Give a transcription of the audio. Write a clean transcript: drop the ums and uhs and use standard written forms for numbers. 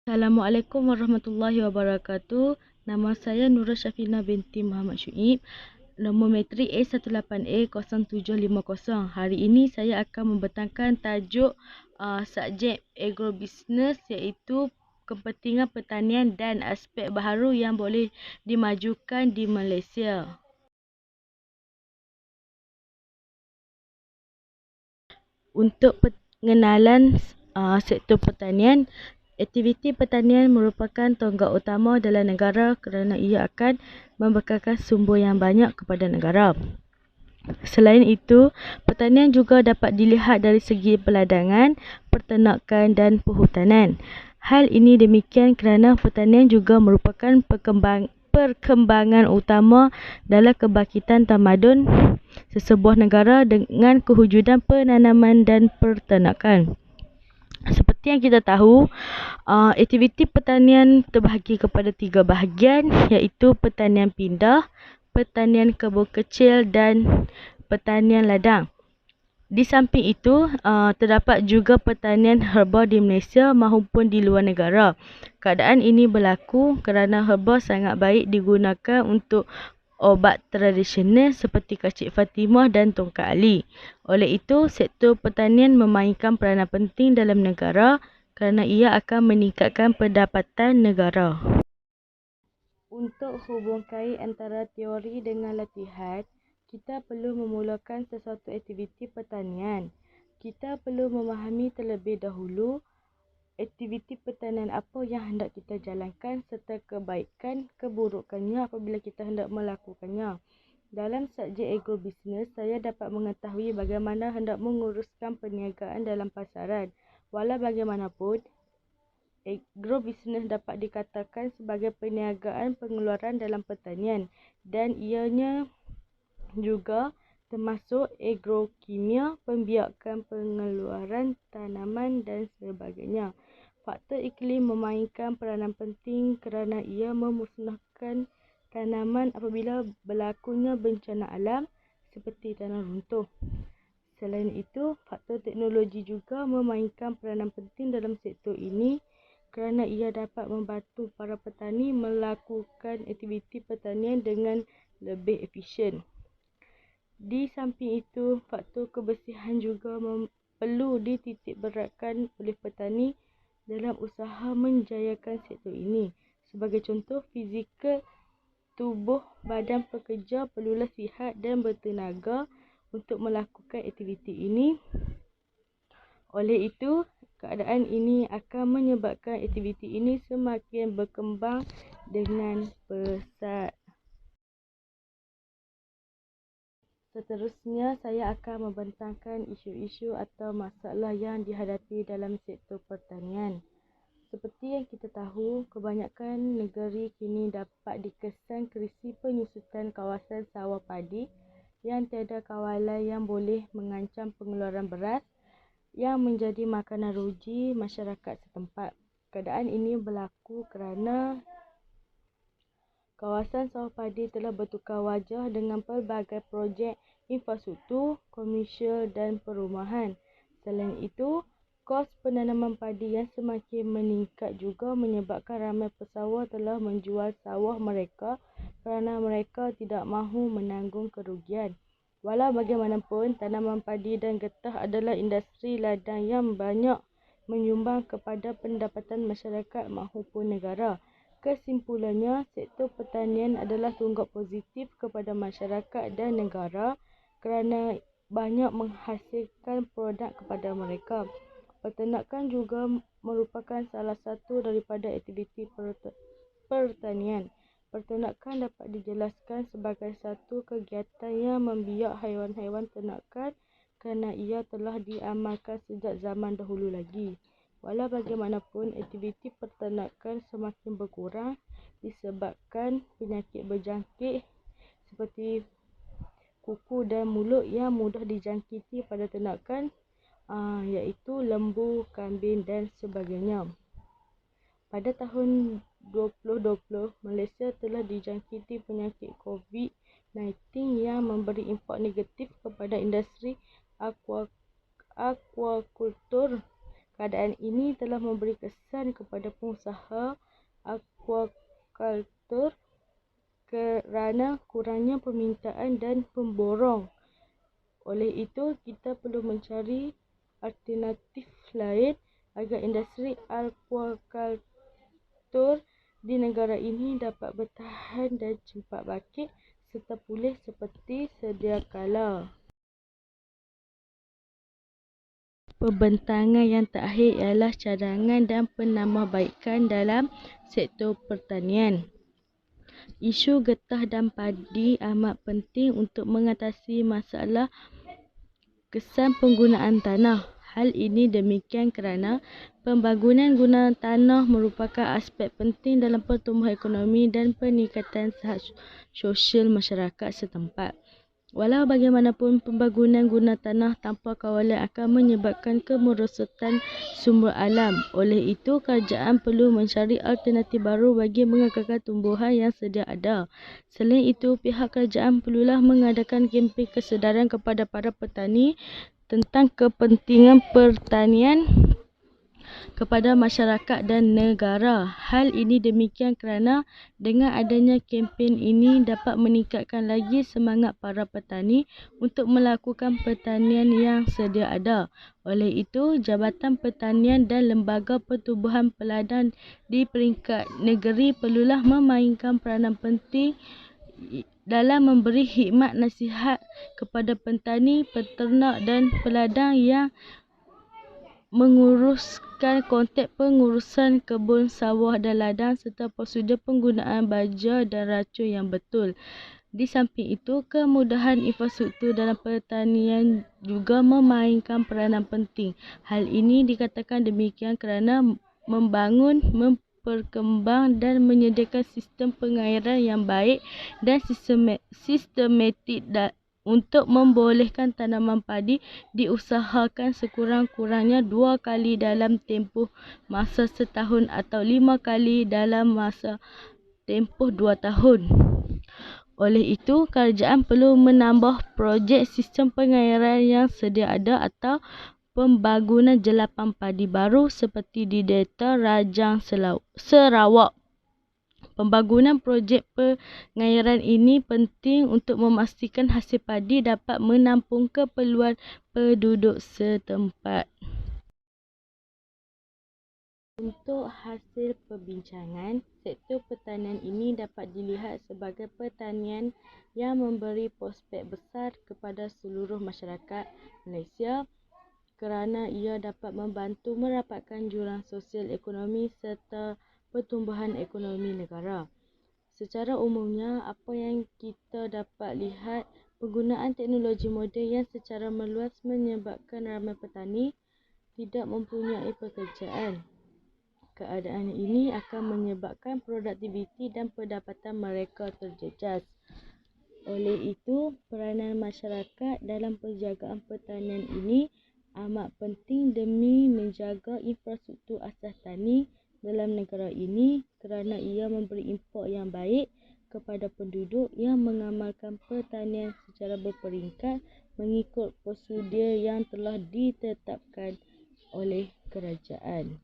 Assalamualaikum warahmatullahi wabarakatuh. Nama saya Nurul Syafina binti Muhammad Syuib. Nombor matrik A18A0750. Hari ini saya akan membentangkan tajuk subjek agrobusiness, iaitu kepentingan pertanian dan aspek baharu yang boleh dimajukan di Malaysia. Untuk pengenalan sektor pertanian, aktiviti pertanian merupakan tonggak utama dalam negara kerana ia akan membekalkan sumber yang banyak kepada negara. Selain itu, pertanian juga dapat dilihat dari segi peladangan, peternakan dan perhutanan. Hal ini demikian kerana pertanian juga merupakan perkembangan utama dalam kebangkitan tamadun sesebuah negara dengan kewujudan penanaman dan peternakan. Seperti yang kita tahu, aktiviti pertanian terbahagi kepada 3 bahagian, iaitu pertanian pindah, pertanian kebun kecil dan pertanian ladang. Di samping itu, terdapat juga pertanian herba di Malaysia maupun di luar negara. Keadaan ini berlaku kerana herba sangat baik digunakan untuk obat tradisional seperti kacik Fatimah dan tongkat Ali. Oleh itu, sektor pertanian memainkan peranan penting dalam negara kerana ia akan meningkatkan pendapatan negara. Untuk hubungkan antara teori dengan latihan, kita perlu memulakan sesuatu aktiviti pertanian. Kita perlu memahami terlebih dahulu aktiviti pertanian apa yang hendak kita jalankan serta kebaikan, keburukannya apabila kita hendak melakukannya. Dalam subjek agrobusiness, saya dapat mengetahui bagaimana hendak menguruskan perniagaan dalam pasaran. Walau bagaimanapun, agrobusiness dapat dikatakan sebagai perniagaan pengeluaran dalam pertanian dan ianya juga termasuk agrokimia, pembiakan pengeluaran tanaman dan sebagainya. Faktor iklim memainkan peranan penting kerana ia memusnahkan tanaman apabila berlakunya bencana alam seperti tanah runtuh. Selain itu, faktor teknologi juga memainkan peranan penting dalam sektor ini kerana ia dapat membantu para petani melakukan aktiviti pertanian dengan lebih efisien. Di samping itu, faktor kebersihan juga perlu dititik beratkan oleh petani dalam usaha menjayakan sektor ini. Sebagai contoh, fizikal tubuh badan pekerja perlulah sihat dan bertenaga untuk melakukan aktiviti ini. Oleh itu, keadaan ini akan menyebabkan aktiviti ini semakin berkembang dengan pesat. Seterusnya, saya akan membentangkan isu-isu atau masalah yang dihadapi dalam sektor pertanian. Seperti yang kita tahu, kebanyakan negeri kini dapat dikesan krisis penyusutan kawasan sawah padi yang tiada kawalan yang boleh mengancam pengeluaran beras yang menjadi makanan ruji masyarakat setempat. Keadaan ini berlaku kerana kawasan sawah padi telah bertukar wajah dengan pelbagai projek infrastruktur, komersial dan perumahan. Selain itu, kos penanaman padi yang semakin meningkat juga menyebabkan ramai pesawah telah menjual sawah mereka kerana mereka tidak mahu menanggung kerugian. Walau bagaimanapun, tanaman padi dan getah adalah industri ladang yang banyak menyumbang kepada pendapatan masyarakat maupun negara. Kesimpulannya, sektor pertanian adalah tonggak positif kepada masyarakat dan negara kerana banyak menghasilkan produk kepada mereka. Perternakan juga merupakan salah satu daripada aktiviti pertanian. Perternakan dapat dijelaskan sebagai satu kegiatan yang membiak haiwan-haiwan ternakan kerana ia telah diamalkan sejak zaman dahulu lagi. Walau bagaimanapun, aktiviti perternakan semakin berkurang disebabkan penyakit berjangkit seperti kuku dan mulut yang mudah dijangkiti pada ternakan, iaitu lembu, kambing dan sebagainya. Pada tahun 2020, Malaysia telah dijangkiti penyakit COVID-19 yang memberi impak negatif kepada industri akuakultur Keadaan ini telah memberi kesan kepada pengusaha aquaculture kerana kurangnya permintaan dan pemborong. Oleh itu, kita perlu mencari alternatif lain agar industri aquaculture di negara ini dapat bertahan dan cepat bangkit serta pulih seperti sedia kala. Pembentangan yang terakhir ialah cadangan dan penambahbaikan dalam sektor pertanian. Isu getah dan padi amat penting untuk mengatasi masalah kesan penggunaan tanah. Hal ini demikian kerana pembangunan guna tanah merupakan aspek penting dalam pertumbuhan ekonomi dan peningkatan sihat sosial masyarakat setempat. Walau bagaimanapun, pembangunan guna tanah tanpa kawalan akan menyebabkan kemerosotan sumber alam. Oleh itu, kerajaan perlu mencari alternatif baru bagi mengekalkan tumbuhan yang sedia ada. Selain itu, pihak kerajaan perlulah mengadakan kempen kesedaran kepada para petani tentang kepentingan pertanian kepada masyarakat dan negara. Hal ini demikian kerana dengan adanya kempen ini dapat meningkatkan lagi semangat para petani untuk melakukan pertanian yang sedia ada. Oleh itu, Jabatan Pertanian dan Lembaga Pertubuhan Peladang di peringkat negeri perlulah memainkan peranan penting dalam memberi khidmat nasihat kepada petani, peternak dan peladang yang menguruskan konteks pengurusan kebun, sawah dan ladang serta prosedur penggunaan baja dan racun yang betul. Di samping itu, kemudahan infrastruktur dalam pertanian juga memainkan peranan penting. Hal ini dikatakan demikian kerana membangun, memperkembang dan menyediakan sistem pengairan yang baik dan sistematik untuk membolehkan tanaman padi diusahakan sekurang-kurangnya 2 kali dalam tempoh masa setahun atau 5 kali dalam masa tempoh 2 tahun. Oleh itu, kerajaan perlu menambah projek sistem pengairan yang sedia ada atau pembangunan jelapan padi baru seperti di Delta Rajang Sarawak. Pembangunan projek pengairan ini penting untuk memastikan hasil padi dapat menampung keperluan penduduk setempat. Untuk hasil perbincangan, sektor pertanian ini dapat dilihat sebagai pertanian yang memberi prospek besar kepada seluruh masyarakat Malaysia kerana ia dapat membantu merapatkan jurang sosial ekonomi serta pertumbuhan ekonomi negara. Secara umumnya, apa yang kita dapat lihat, penggunaan teknologi moden yang secara meluas menyebabkan ramai petani tidak mempunyai pekerjaan. Keadaan ini akan menyebabkan produktiviti dan pendapatan mereka terjejas. Oleh itu, peranan masyarakat dalam penjagaan pertanian ini amat penting demi menjaga infrastruktur asas tani dalam negara ini kerana ia memberi impak yang baik kepada penduduk yang mengamalkan pertanian secara berperingkat mengikut prosedur yang telah ditetapkan oleh kerajaan.